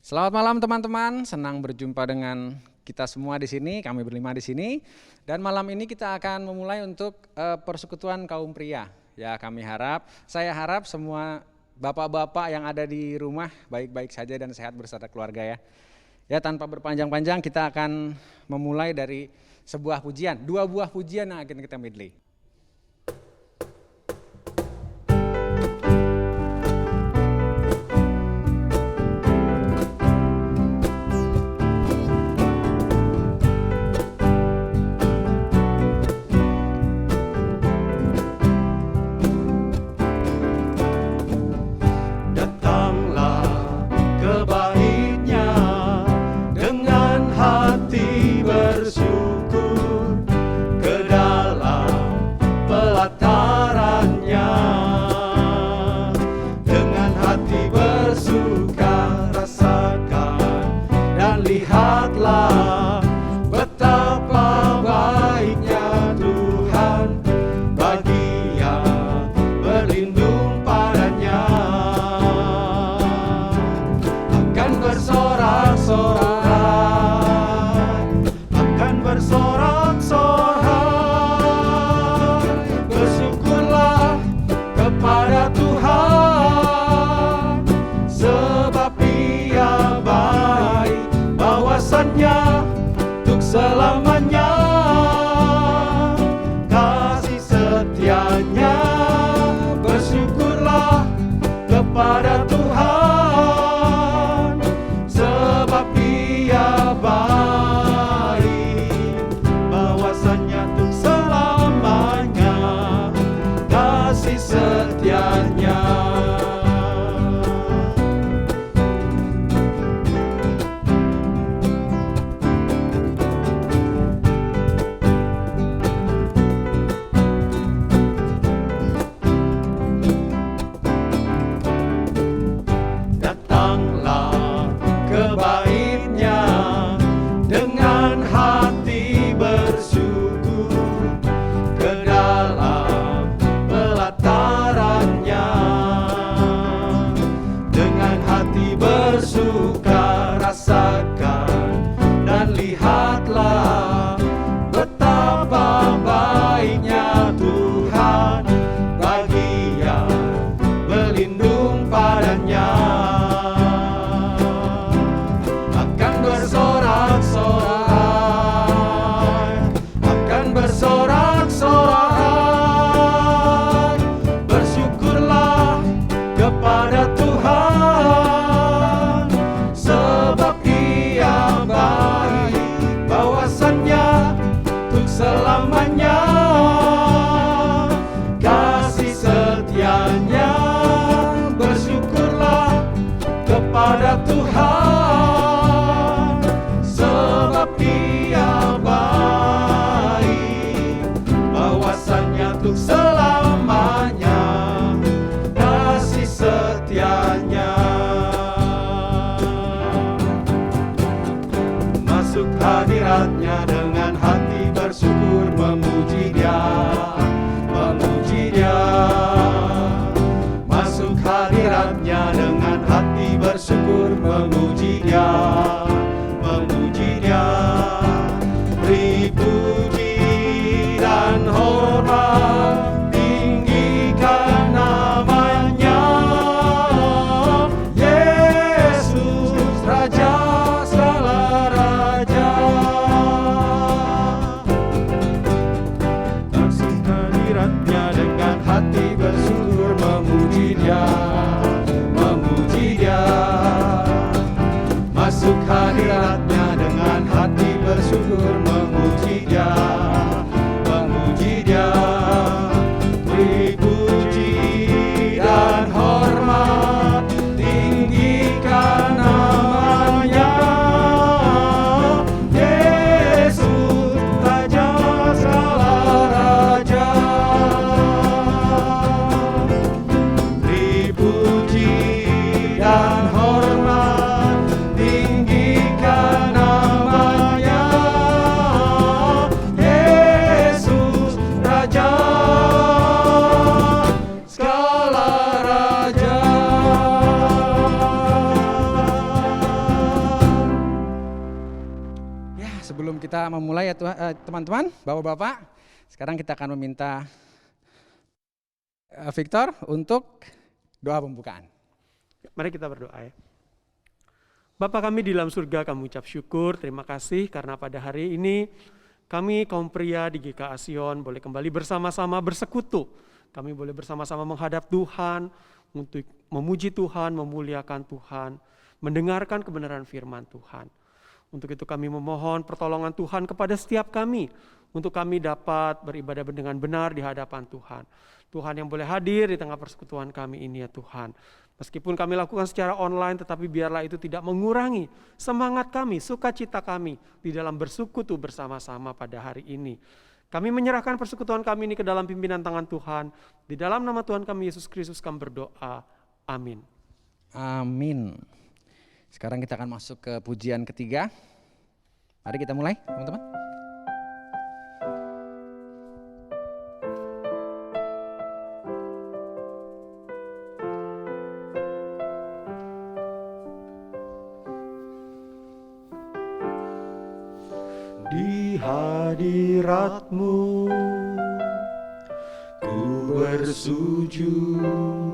Selamat malam teman-teman, senang berjumpa dengan kita semua di sini, kami berlima di sini. Dan malam ini kita akan memulai untuk persekutuan kaum pria. Ya, saya harap semua bapak-bapak yang ada di rumah baik-baik saja dan sehat beserta keluarga ya. Ya, tanpa berpanjang-panjang kita akan memulai dari sebuah pujian, dua buah pujian yang akan kita medley. Lihatlah betapa baiknya Tuhan bagi yang berlindung padanya. Akan bersorak-sorai, bersyukurlah kepada Tuhan, sebab Ia baik, bahwasannya untuk selamanya kasih setianya. Bersyukurlah kepada Tuhan, sebab Ia baik, bahwasannya untuk selamanya kasih setianya. Bersuka rasakan dan lihatlah betapa baiknya Tuhan bagi yang berlindung padanya. Akan bersorak-sorai, bersyukurlah kepada Tuhan, sebab Ia baik, bahwasannya untuk selamanya kasih setianya. Bersyukurlah kepada Tuhan, sebab Ia baik, bahwasannya untuk selamanya kasih setianya. Masuk hadiratnya dengan hati bersyukur, memuji Dia, memuji Dia. Masuk hadiratnya dengan hati bersyukur, memuji Dia, memuji Dia. Beri puji dan hormat, tinggikan namanya, Yesus Raja segala raja. Masuk hadiratnya dengan hati bersyukur, memuji Dia, memuji Dia. Masuk sebelum kita memulai ya teman-teman, bapak-bapak, sekarang kita akan meminta Victor untuk doa pembukaan. Mari kita berdoa ya. Bapa kami di dalam surga, kami ucap syukur, terima kasih karena pada hari ini kami kaum pria di GKA Sion boleh kembali bersama-sama bersekutu. Kami boleh bersama-sama menghadap Tuhan untuk memuji Tuhan, memuliakan Tuhan, mendengarkan kebenaran firman Tuhan. Untuk itu kami memohon pertolongan Tuhan kepada setiap kami, untuk kami dapat beribadah dengan benar di hadapan Tuhan. Tuhan yang boleh hadir di tengah persekutuan kami ini ya Tuhan. Meskipun kami lakukan secara online, tetapi biarlah itu tidak mengurangi semangat kami, sukacita kami di dalam bersekutu bersama-sama pada hari ini. Kami menyerahkan persekutuan kami ini ke dalam pimpinan tangan Tuhan. Di dalam nama Tuhan kami Yesus Kristus kami berdoa. Amin. Amin. Sekarang kita akan masuk ke pujian ketiga. Mari kita mulai, teman-teman. Di hadirat-Mu ku bersujud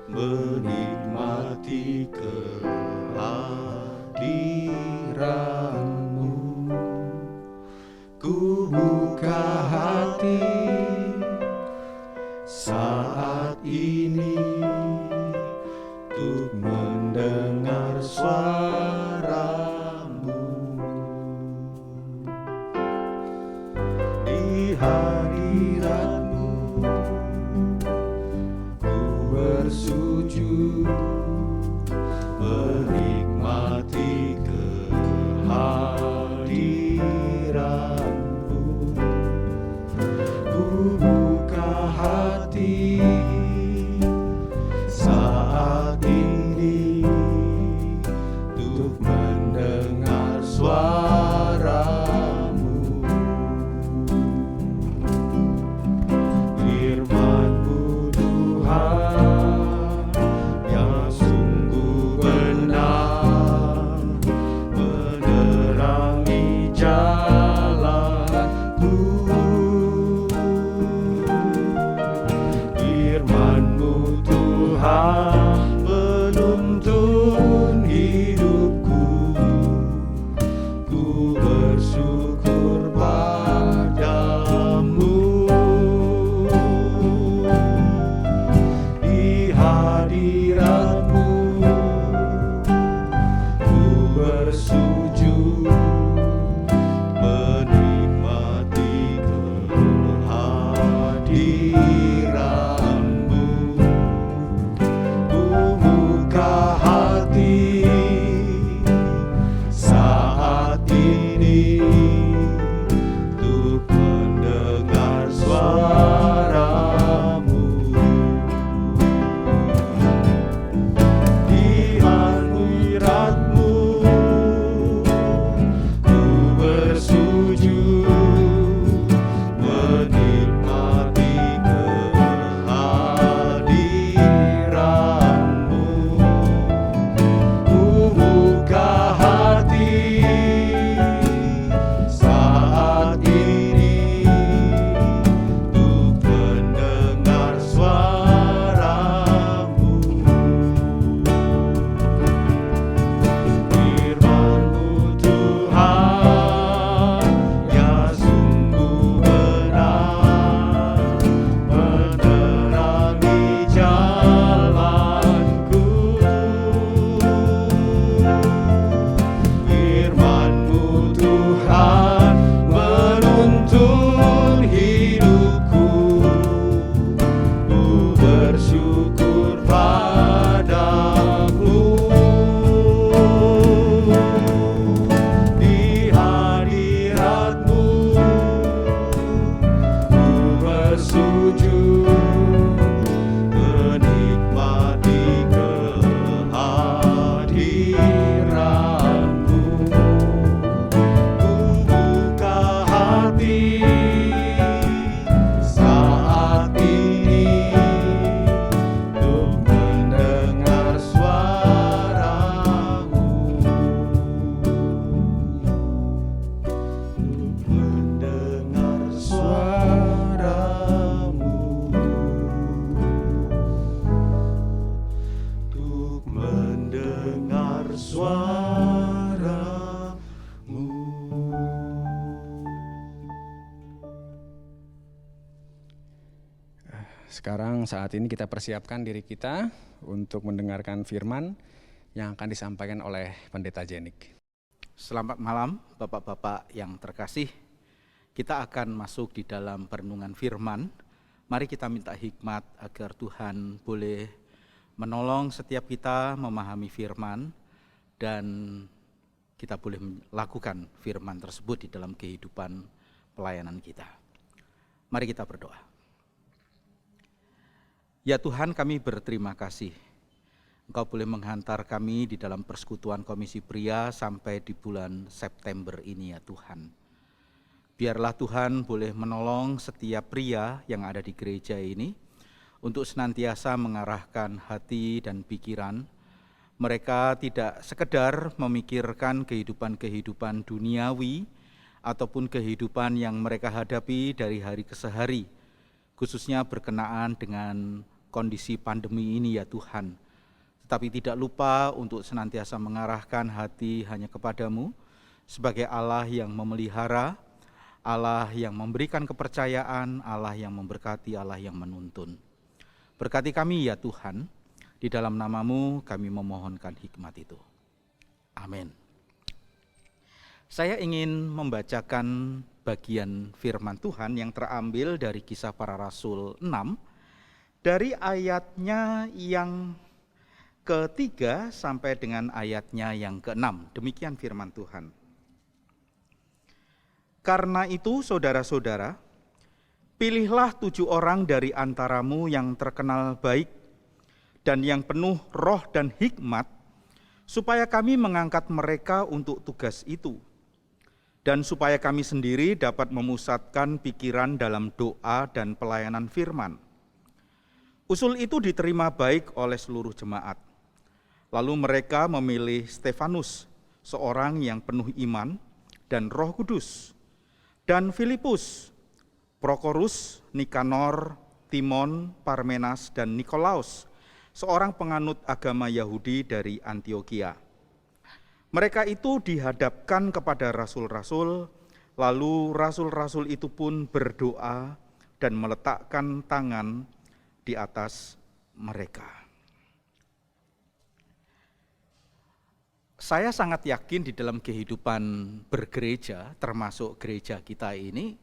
menikmati kehadiran-Mu. Ku buka hati saat ini untuk mendengar suara-Mu. Di hadirat-Mu ku bersujud menikmati kehadiran-Mu. Ku buka hati saat ini untuk mendengar suara-Mu. Sekarang saat ini kita persiapkan diri kita untuk mendengarkan firman yang akan disampaikan oleh Pendeta Jenik. Selamat malam Bapak-Bapak yang terkasih. Kita akan masuk di dalam perenungan firman. Mari kita minta hikmat agar Tuhan boleh menolong setiap kita memahami firman dan kita boleh melakukan firman tersebut di dalam kehidupan pelayanan kita. Mari kita berdoa. Ya Tuhan, kami berterima kasih. Engkau boleh menghantar kami di dalam persekutuan Komisi Pria sampai di bulan September ini ya Tuhan. Biarlah Tuhan boleh menolong setiap pria yang ada di gereja ini untuk senantiasa mengarahkan hati dan pikiran. Mereka tidak sekedar memikirkan kehidupan-kehidupan duniawi ataupun kehidupan yang mereka hadapi dari hari ke hari, khususnya berkenaan dengan kondisi pandemi ini ya Tuhan. Tetapi tidak lupa untuk senantiasa mengarahkan hati hanya kepadamu sebagai Allah yang memelihara, Allah yang memberikan kepercayaan, Allah yang memberkati, Allah yang menuntun. Berkati kami ya Tuhan, di dalam namamu kami memohonkan hikmat itu. Amin. Saya ingin membacakan bagian firman Tuhan yang terambil dari Kisah Para Rasul 6, dari ayatnya yang ketiga sampai dengan ayatnya yang ke-6. Demikian firman Tuhan. Karena itu saudara-saudara, pilihlah 7 orang dari antaramu yang terkenal baik dan yang penuh roh dan hikmat, supaya kami mengangkat mereka untuk tugas itu, dan supaya kami sendiri dapat memusatkan pikiran dalam doa dan pelayanan firman. Usul itu diterima baik oleh seluruh jemaat. Lalu mereka memilih Stefanus, seorang yang penuh iman dan Roh Kudus, dan Filipus, Prokorus, Nikanor, Timon, Parmenas, dan Nikolaus, seorang penganut agama Yahudi dari Antioquia. Mereka itu dihadapkan kepada rasul-rasul, lalu rasul-rasul itu pun berdoa dan meletakkan tangan di atas mereka. Saya sangat yakin di dalam kehidupan bergereja, termasuk gereja kita ini,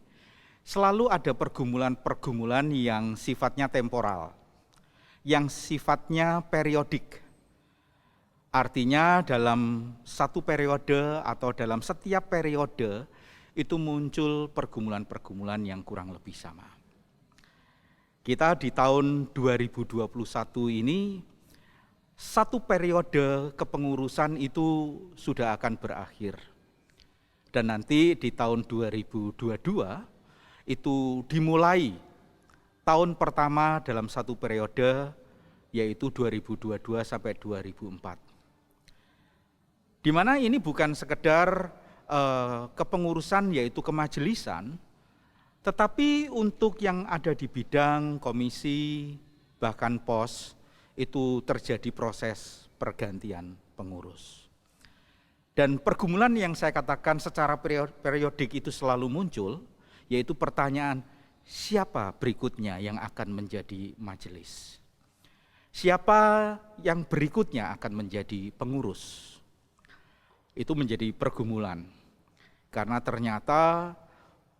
selalu ada pergumulan-pergumulan yang sifatnya temporal, yang sifatnya periodik. Artinya dalam satu periode atau dalam setiap periode itu muncul pergumulan-pergumulan yang kurang lebih sama. Kita di tahun 2021 ini, satu periode kepengurusan itu sudah akan berakhir. Dan nanti di tahun 2022 itu dimulai tahun pertama dalam satu periode, yaitu 2022 sampai 2004. Di mana ini bukan sekedar kepengurusan yaitu kemajelisan, tetapi untuk yang ada di bidang komisi, bahkan pos, itu terjadi proses pergantian pengurus. Dan pergumulan yang saya katakan secara periodik itu selalu muncul, yaitu pertanyaan, siapa berikutnya yang akan menjadi majelis? Siapa yang berikutnya akan menjadi pengurus? Itu menjadi pergumulan, karena ternyata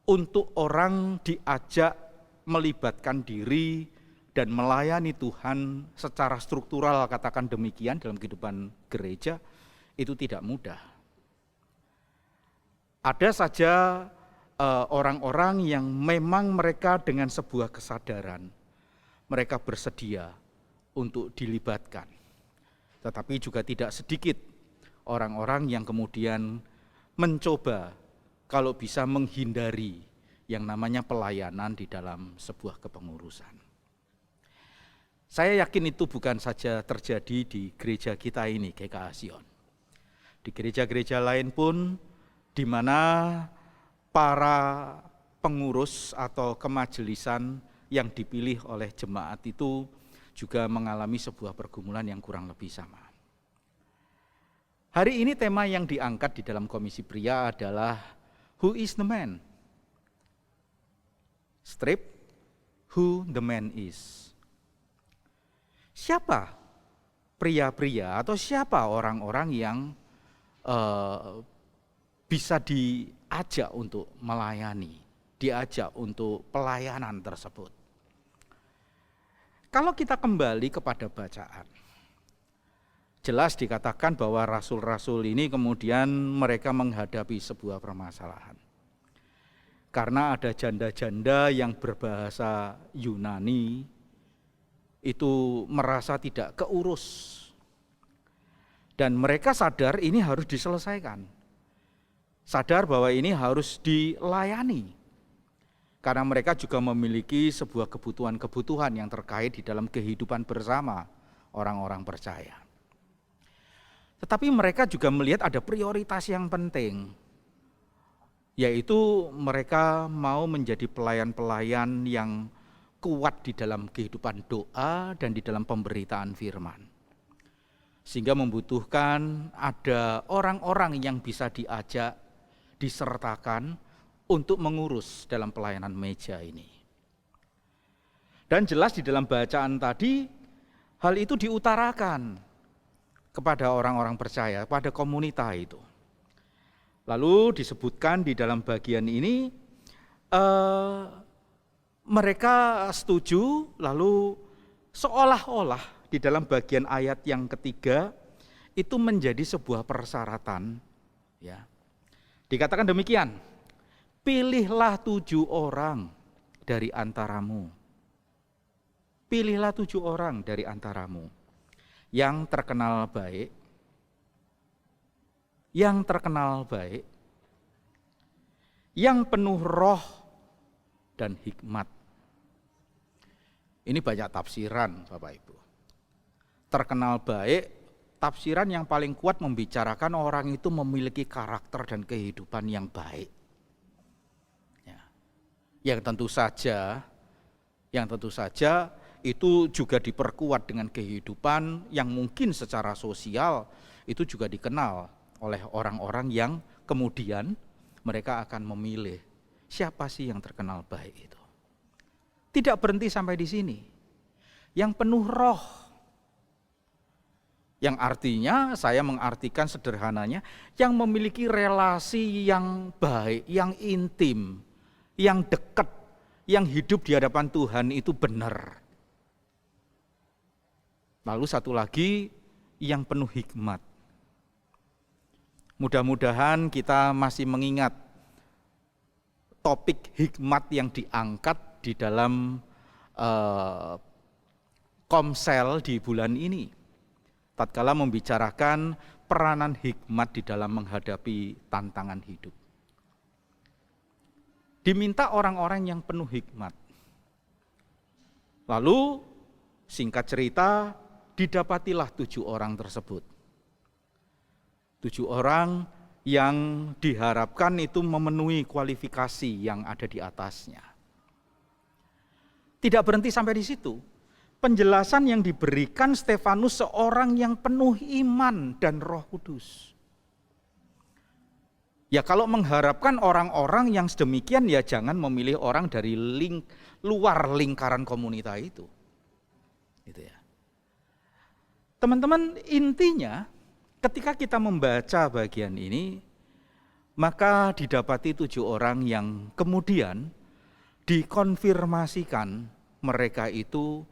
untuk orang diajak melibatkan diri dan melayani Tuhan secara struktural, katakan demikian, dalam kehidupan gereja, itu tidak mudah. Ada saja orang-orang yang memang mereka dengan sebuah kesadaran, mereka bersedia untuk dilibatkan. Tetapi juga tidak sedikit orang-orang yang kemudian mencoba kalau bisa menghindari yang namanya pelayanan di dalam sebuah kepengurusan. Saya yakin itu bukan saja terjadi di gereja kita ini, GKA Sion. Di gereja-gereja lain pun, di mana para pengurus atau kemajelisan yang dipilih oleh jemaat itu juga mengalami sebuah pergumulan yang kurang lebih sama. Hari ini tema yang diangkat di dalam Komisi Pria adalah Who is the man? Strip, who the man is. Siapa pria-pria atau siapa orang-orang yang bisa diajak untuk melayani, diajak untuk pelayanan tersebut. Kalau kita kembali kepada bacaan, jelas dikatakan bahwa rasul-rasul ini kemudian mereka menghadapi sebuah permasalahan. Karena ada janda-janda yang berbahasa Yunani itu merasa tidak keurus. Dan mereka sadar ini harus diselesaikan. Sadar bahwa ini harus dilayani. Karena mereka juga memiliki sebuah kebutuhan-kebutuhan yang terkait di dalam kehidupan bersama orang-orang percaya. Tetapi mereka juga melihat ada prioritas yang penting, yaitu mereka mau menjadi pelayan-pelayan yang kuat di dalam kehidupan doa dan di dalam pemberitaan firman. Sehingga membutuhkan ada orang-orang yang bisa diajak, disertakan untuk mengurus dalam pelayanan meja ini. Dan jelas di dalam bacaan tadi, hal itu diutarakan kepada orang-orang percaya, pada komunitas itu. Lalu disebutkan di dalam bagian ini, mereka setuju, lalu seolah-olah di dalam bagian ayat yang ketiga, itu menjadi sebuah persyaratan. Ya. Dikatakan demikian, pilihlah 7 orang dari antaramu. Pilihlah 7 orang dari antaramu yang terkenal baik, yang penuh roh dan hikmat. Ini banyak tafsiran, Bapak Ibu. Terkenal baik, tafsiran yang paling kuat membicarakan orang itu memiliki karakter dan kehidupan yang baik. Yang tentu saja itu juga diperkuat dengan kehidupan yang mungkin secara sosial itu juga dikenal oleh orang-orang yang kemudian mereka akan memilih siapa sih yang terkenal baik itu. Tidak berhenti sampai di sini. Yang penuh roh. Yang artinya, saya mengartikan sederhananya, yang memiliki relasi yang baik, yang intim, yang dekat, yang hidup di hadapan Tuhan itu benar. Lalu satu lagi, yang penuh hikmat. Mudah-mudahan kita masih mengingat topik hikmat yang diangkat di dalam Komsel di bulan ini. Tatkala membicarakan peranan hikmat di dalam menghadapi tantangan hidup. Diminta orang-orang yang penuh hikmat. Lalu singkat cerita didapatilah 7 orang tersebut. 7 orang yang diharapkan itu memenuhi kualifikasi yang ada di atasnya. Tidak berhenti sampai di situ. Penjelasan yang diberikan Stefanus seorang yang penuh iman dan Roh Kudus. Ya kalau mengharapkan orang-orang yang sedemikian ya jangan memilih orang dari luar lingkaran komunitas itu. Gitu ya. Teman-teman, intinya ketika kita membaca bagian ini, maka didapati 7 orang yang kemudian dikonfirmasikan mereka itu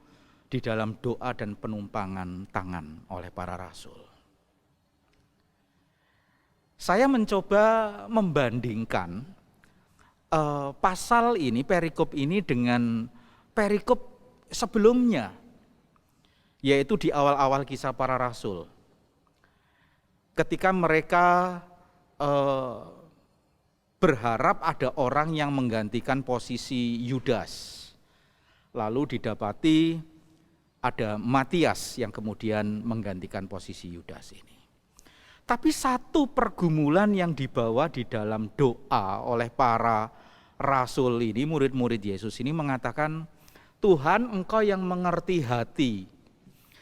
di dalam doa dan penumpangan tangan oleh para rasul. Saya mencoba membandingkan pasal ini, perikop ini dengan perikop sebelumnya, yaitu di awal-awal kisah para rasul. Ketika mereka berharap ada orang yang menggantikan posisi Yudas, lalu didapati ada Matias yang kemudian menggantikan posisi Yudas ini. Tapi satu pergumulan yang dibawa di dalam doa oleh para rasul ini, murid-murid Yesus ini mengatakan, Tuhan, Engkau yang mengerti hati,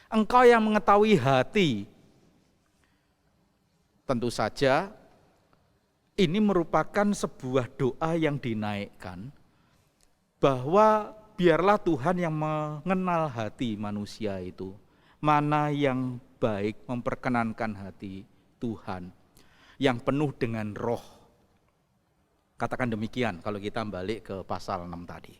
Engkau yang mengetahui hati. Tentu saja ini merupakan sebuah doa yang dinaikkan, bahwa biarlah Tuhan yang mengenal hati manusia itu, mana yang baik memperkenankan hati Tuhan, yang penuh dengan roh. Katakan demikian kalau kita balik ke pasal 6 tadi.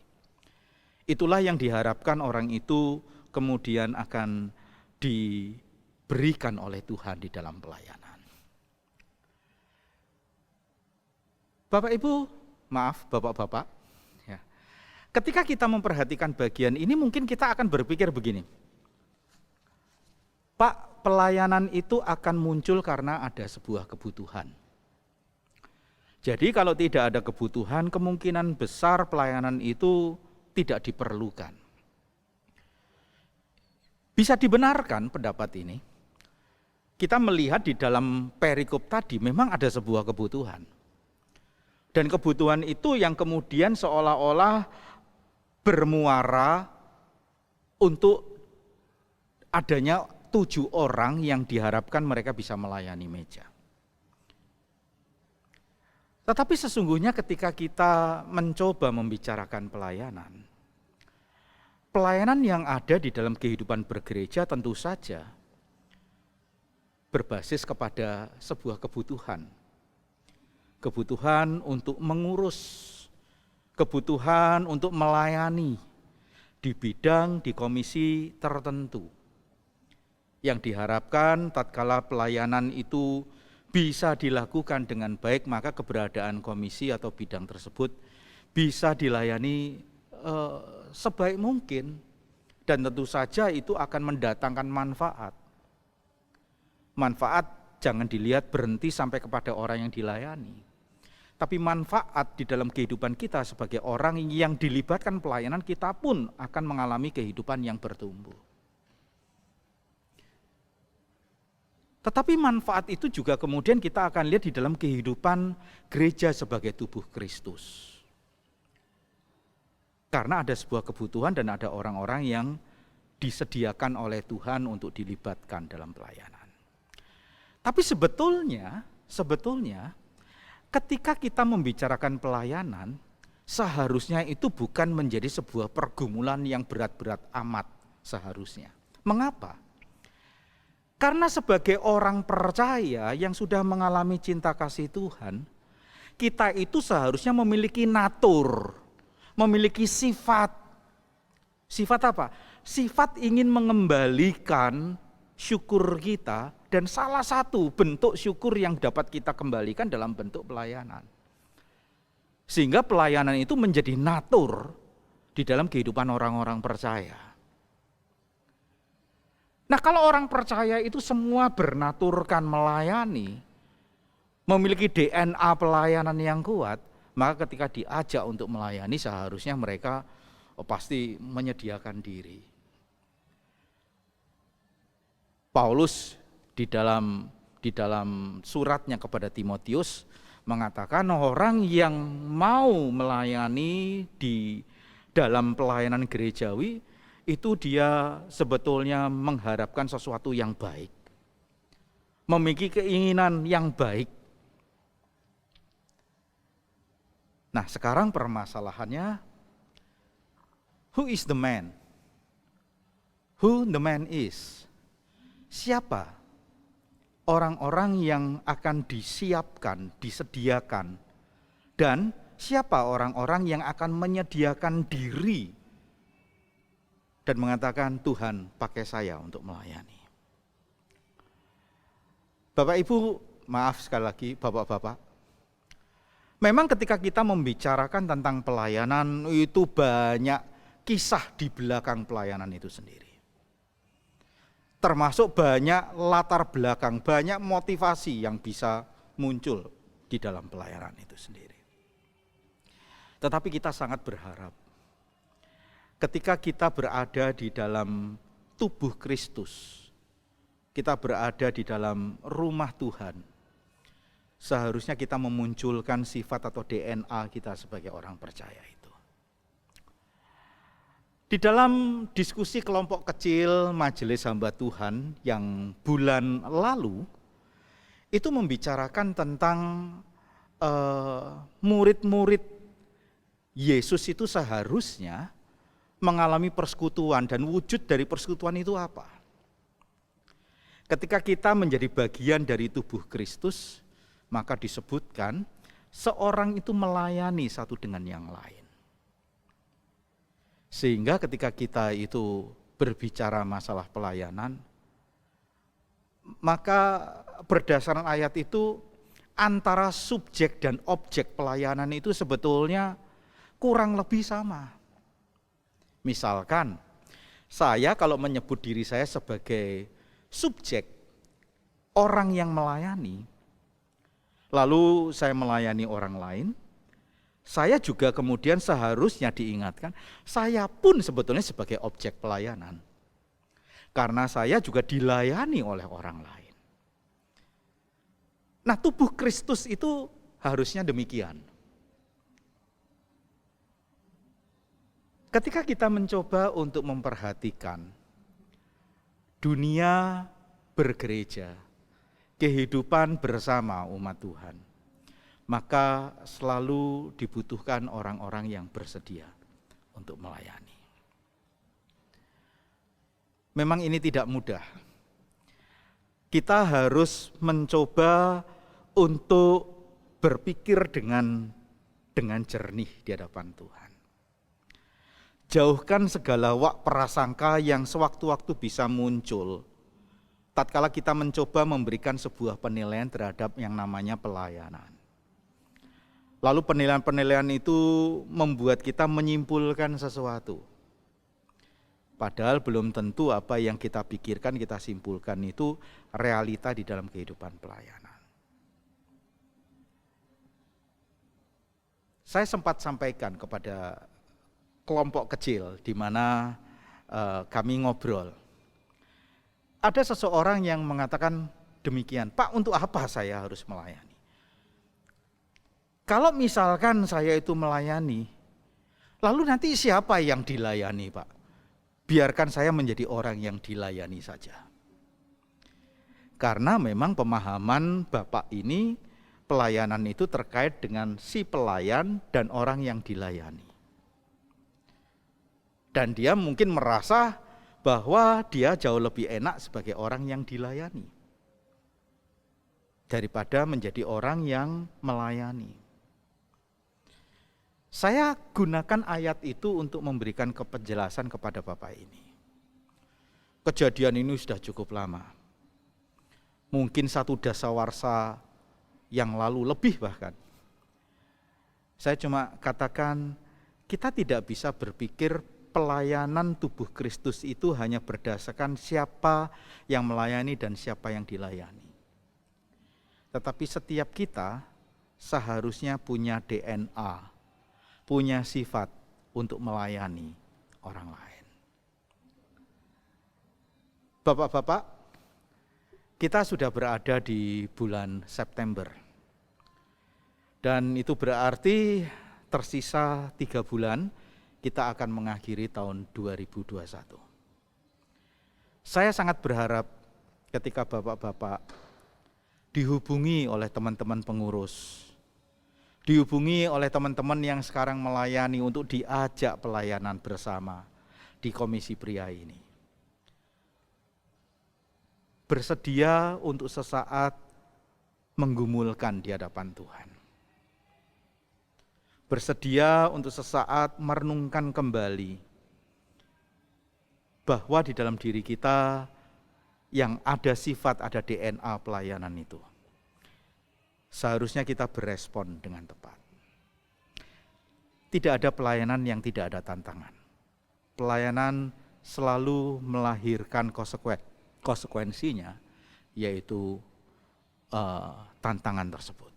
Itulah yang diharapkan orang itu kemudian akan diberikan oleh Tuhan di dalam pelayanan. Bapak Ibu, maaf Bapak-bapak, ya. Ketika kita memperhatikan bagian ini mungkin kita akan berpikir begini. Pak, pelayanan itu akan muncul karena ada sebuah kebutuhan. Jadi kalau tidak ada kebutuhan, kemungkinan besar pelayanan itu tidak diperlukan. Bisa dibenarkan pendapat ini. Kita melihat di dalam perikop tadi memang ada sebuah kebutuhan. Dan kebutuhan itu yang kemudian seolah-olah bermuara untuk adanya 7 orang yang diharapkan mereka bisa melayani meja. Tetapi sesungguhnya ketika kita mencoba membicarakan pelayanan yang ada di dalam kehidupan bergereja tentu saja berbasis kepada sebuah kebutuhan. Kebutuhan untuk mengurus, kebutuhan untuk melayani di bidang, di komisi tertentu. Yang diharapkan tatkala pelayanan itu bisa dilakukan dengan baik, maka keberadaan komisi atau bidang tersebut bisa dilayani sebaik mungkin. Dan tentu saja itu akan mendatangkan manfaat. Manfaat jangan dilihat berhenti sampai kepada orang yang dilayani. Tapi manfaat di dalam kehidupan kita sebagai orang yang dilibatkan pelayanan, kita pun akan mengalami kehidupan yang bertumbuh. Tetapi manfaat itu juga kemudian kita akan lihat di dalam kehidupan gereja sebagai tubuh Kristus. Karena ada sebuah kebutuhan dan ada orang-orang yang disediakan oleh Tuhan untuk dilibatkan dalam pelayanan. Tapi sebetulnya ketika kita membicarakan pelayanan, seharusnya itu bukan menjadi sebuah pergumulan yang berat-berat amat seharusnya. Mengapa? Karena sebagai orang percaya yang sudah mengalami cinta kasih Tuhan, kita itu seharusnya memiliki natur, memiliki sifat. Sifat apa? Sifat ingin mengembalikan syukur kita, dan salah satu bentuk syukur yang dapat kita kembalikan dalam bentuk pelayanan. Sehingga pelayanan itu menjadi natur di dalam kehidupan orang-orang percaya. Nah, kalau orang percaya itu semua bernaturkan melayani, memiliki DNA pelayanan yang kuat, maka ketika diajak untuk melayani seharusnya mereka pasti menyediakan diri. Paulus di dalam suratnya kepada Timotius mengatakan orang yang mau melayani di dalam pelayanan gerejawi itu dia sebetulnya mengharapkan sesuatu yang baik, memiliki keinginan yang baik. Nah, sekarang permasalahannya, who is the man? Who the man is? Siapa orang-orang yang akan disiapkan, disediakan, dan siapa orang-orang yang akan menyediakan diri dan mengatakan, Tuhan pakai saya untuk melayani. Bapak Ibu, maaf sekali lagi Bapak-bapak, memang ketika kita membicarakan tentang pelayanan itu banyak kisah di belakang pelayanan itu sendiri. Termasuk banyak latar belakang, banyak motivasi yang bisa muncul di dalam pelayanan itu sendiri. Tetapi kita sangat berharap ketika kita berada di dalam tubuh Kristus, kita berada di dalam rumah Tuhan, seharusnya kita memunculkan sifat atau DNA kita sebagai orang percaya itu. Di dalam diskusi kelompok kecil Majelis Hamba Tuhan yang bulan lalu, itu membicarakan tentang murid-murid Yesus itu seharusnya mengalami persekutuan, dan wujud dari persekutuan itu apa? Ketika kita menjadi bagian dari tubuh Kristus, maka disebutkan seorang itu melayani satu dengan yang lain. Sehingga ketika kita itu berbicara masalah pelayanan, maka berdasarkan ayat itu antara subjek dan objek pelayanan itu sebetulnya kurang lebih sama. Misalkan saya kalau menyebut diri saya sebagai subjek, orang yang melayani, lalu saya melayani orang lain, saya juga kemudian seharusnya diingatkan, saya pun sebetulnya sebagai objek pelayanan. Karena saya juga dilayani oleh orang lain. Nah, tubuh Kristus itu harusnya demikian. Ketika kita mencoba untuk memperhatikan dunia bergereja, kehidupan bersama umat Tuhan, maka selalu dibutuhkan orang-orang yang bersedia untuk melayani. Memang ini tidak mudah. Kita harus mencoba untuk berpikir dengan jernih di hadapan Tuhan. Jauhkan segala prasangka yang sewaktu-waktu bisa muncul tatkala kita mencoba memberikan sebuah penilaian terhadap yang namanya pelayanan. Lalu penilaian-penilaian itu membuat kita menyimpulkan sesuatu. Padahal belum tentu apa yang kita pikirkan, kita simpulkan itu realita di dalam kehidupan pelayanan. Saya sempat sampaikan kepada kelompok kecil di mana kami ngobrol. Ada seseorang yang mengatakan demikian, "Pak, untuk apa saya harus melayani? Kalau misalkan saya itu melayani, lalu nanti siapa yang dilayani, Pak? Biarkan saya menjadi orang yang dilayani saja." Karena memang pemahaman Bapak ini, pelayanan itu terkait dengan si pelayan dan orang yang dilayani. Dan dia mungkin merasa bahwa dia jauh lebih enak sebagai orang yang dilayani daripada menjadi orang yang melayani. Saya gunakan ayat itu untuk memberikan penjelasan kepada Bapak ini. Kejadian ini sudah cukup lama. Mungkin 1 dasawarsa yang lalu, lebih bahkan. Saya cuma katakan, kita tidak bisa berpikir pelayanan tubuh Kristus itu hanya berdasarkan siapa yang melayani dan siapa yang dilayani. Tetapi setiap kita seharusnya punya DNA, punya sifat untuk melayani orang lain. Bapak-bapak, kita sudah berada di bulan September. Dan itu berarti tersisa 3 bulan kita akan mengakhiri tahun 2021. Saya sangat berharap ketika bapak-bapak dihubungi oleh teman-teman pengurus, dihubungi oleh teman-teman yang sekarang melayani untuk diajak pelayanan bersama di Komisi Pria ini. Bersedia untuk sesaat menggumulkan di hadapan Tuhan. Bersedia untuk sesaat merenungkan kembali bahwa di dalam diri kita yang ada sifat, ada DNA pelayanan itu. Seharusnya kita berespon dengan tepat. Tidak ada pelayanan yang tidak ada tantangan. Pelayanan selalu melahirkan konsekuensinya, yaitu tantangan tersebut.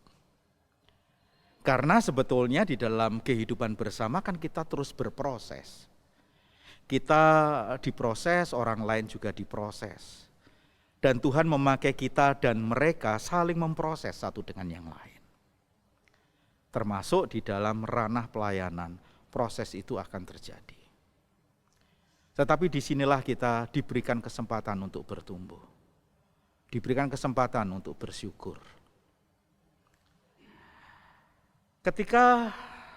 Karena sebetulnya di dalam kehidupan bersama kan kita terus berproses. Kita diproses, orang lain juga diproses. Dan Tuhan memakai kita dan mereka saling memproses satu dengan yang lain. Termasuk di dalam ranah pelayanan, proses itu akan terjadi. Tetapi disinilah kita diberikan kesempatan untuk bertumbuh. Diberikan kesempatan untuk bersyukur. Ketika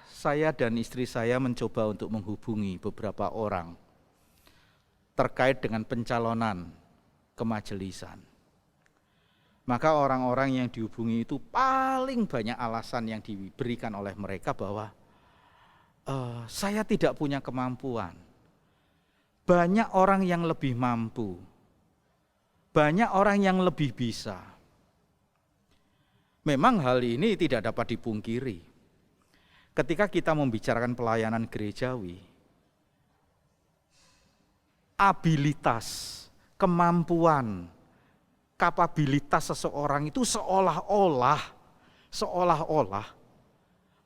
saya dan istri saya mencoba untuk menghubungi beberapa orang terkait dengan pencalonan kemajelisan. Maka orang-orang yang dihubungi itu paling banyak alasan yang diberikan oleh mereka bahwa saya tidak punya kemampuan. Banyak orang yang lebih mampu. Banyak orang yang lebih bisa. Memang hal ini tidak dapat dipungkiri. Ketika kita membicarakan pelayanan gerejawi, abilitas, kemampuan, kapabilitas seseorang itu seolah-olah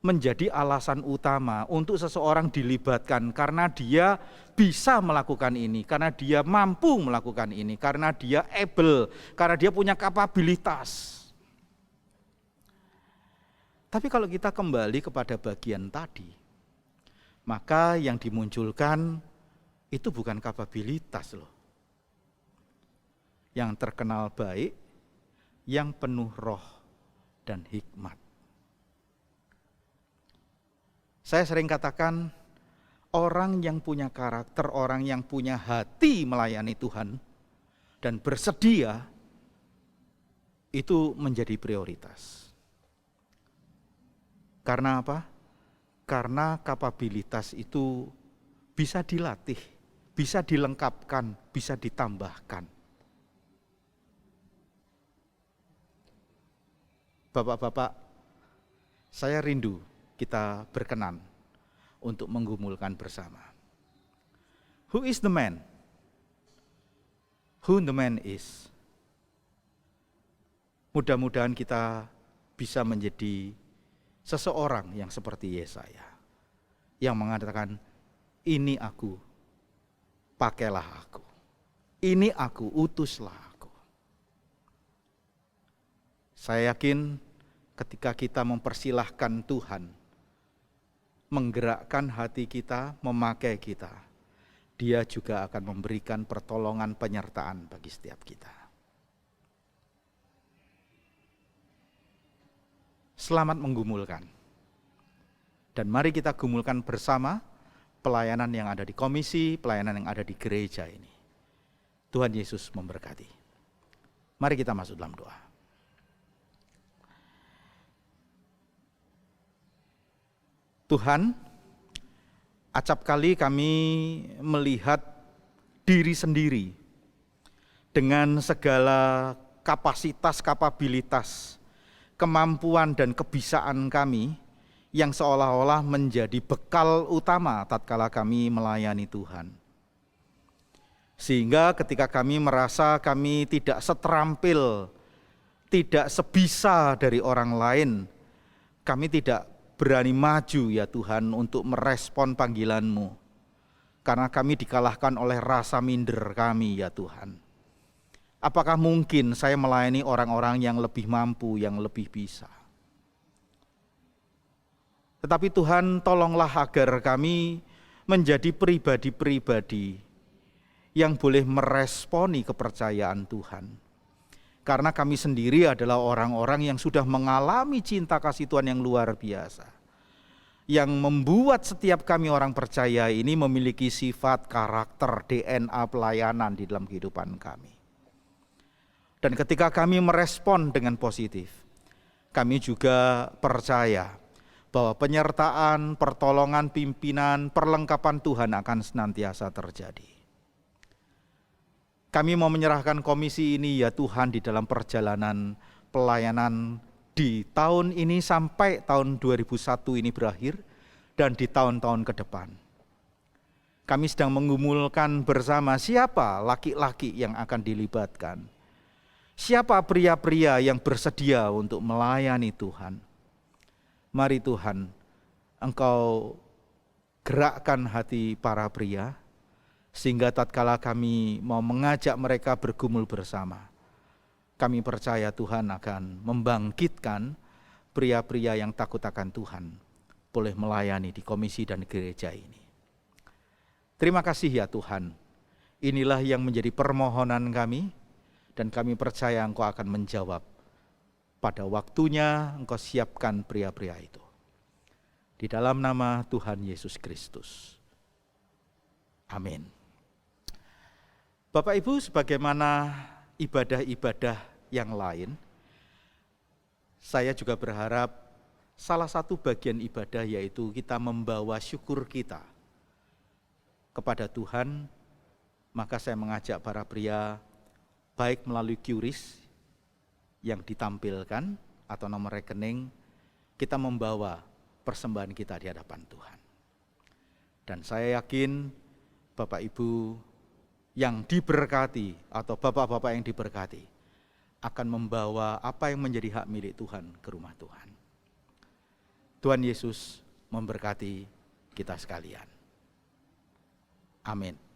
menjadi alasan utama untuk seseorang dilibatkan karena dia bisa melakukan ini, karena dia mampu melakukan ini, karena dia able, karena dia punya kapabilitas. Tapi kalau kita kembali kepada bagian tadi, maka yang dimunculkan itu bukan kapabilitas loh. Yang terkenal baik, yang penuh roh dan hikmat. Saya sering katakan, orang yang punya karakter, orang yang punya hati melayani Tuhan dan bersedia, itu menjadi prioritas. Karena apa? Karena kapabilitas itu bisa dilatih, bisa dilengkapkan, bisa ditambahkan. Bapak-bapak, saya rindu kita berkenan untuk menggumulkan bersama. Who is the man? Who the man is? Mudah-mudahan kita bisa menjadi seseorang yang seperti Yesaya, yang mengatakan, ini aku, pakailah aku. Ini aku, utuslah aku. Saya yakin ketika kita mempersilahkan Tuhan menggerakkan hati kita, memakai kita, Dia juga akan memberikan pertolongan penyertaan bagi setiap kita. Selamat menggumulkan. Dan mari kita gumulkan bersama pelayanan yang ada di komisi, pelayanan yang ada di gereja ini. Tuhan Yesus memberkati. Mari kita masuk dalam doa. Tuhan, acap kali kami melihat diri sendiri dengan segala kapasitas, kapabilitas, kemampuan dan kebisaan kami yang seolah-olah menjadi bekal utama tatkala kami melayani Tuhan. Sehingga ketika kami merasa kami tidak seterampil, tidak sebisa dari orang lain, kami tidak berani maju ya Tuhan untuk merespon panggilan-Mu. Karena kami dikalahkan oleh rasa minder kami ya Tuhan. Apakah mungkin saya melayani orang-orang yang lebih mampu, yang lebih bisa? Tetapi Tuhan, tolonglah agar kami menjadi pribadi-pribadi yang boleh meresponi kepercayaan Tuhan. Karena kami sendiri adalah orang-orang yang sudah mengalami cinta kasih Tuhan yang luar biasa. Yang membuat setiap kami orang percaya ini memiliki sifat, karakter, DNA pelayanan di dalam kehidupan kami. Dan ketika kami merespon dengan positif, kami juga percaya bahwa penyertaan, pertolongan pimpinan, perlengkapan Tuhan akan senantiasa terjadi. Kami mau menyerahkan komisi ini ya Tuhan di dalam perjalanan pelayanan di tahun ini sampai tahun 2001 ini berakhir dan di tahun-tahun ke depan. Kami sedang menggumulkan bersama siapa laki-laki yang akan dilibatkan. Siapa pria-pria yang bersedia untuk melayani Tuhan. Mari Tuhan, Engkau gerakkan hati para pria, sehingga tatkala kami mau mengajak mereka bergumul bersama, kami percaya Tuhan akan membangkitkan pria-pria yang takut akan Tuhan, boleh melayani di komisi dan gereja ini. Terima kasih ya Tuhan, inilah yang menjadi permohonan kami, dan kami percaya Engkau akan menjawab. Pada waktunya Engkau siapkan pria-pria itu. Di dalam nama Tuhan Yesus Kristus. Amin. Bapak Ibu, sebagaimana ibadah-ibadah yang lain, saya juga berharap salah satu bagian ibadah yaitu kita membawa syukur kita kepada Tuhan. Maka saya mengajak para pria, baik melalui QRIS yang ditampilkan atau nomor rekening, kita membawa persembahan kita di hadapan Tuhan. Dan saya yakin Bapak Ibu yang diberkati atau bapak-bapak yang diberkati akan membawa apa yang menjadi hak milik Tuhan ke rumah Tuhan. Tuhan Yesus memberkati kita sekalian. Amin.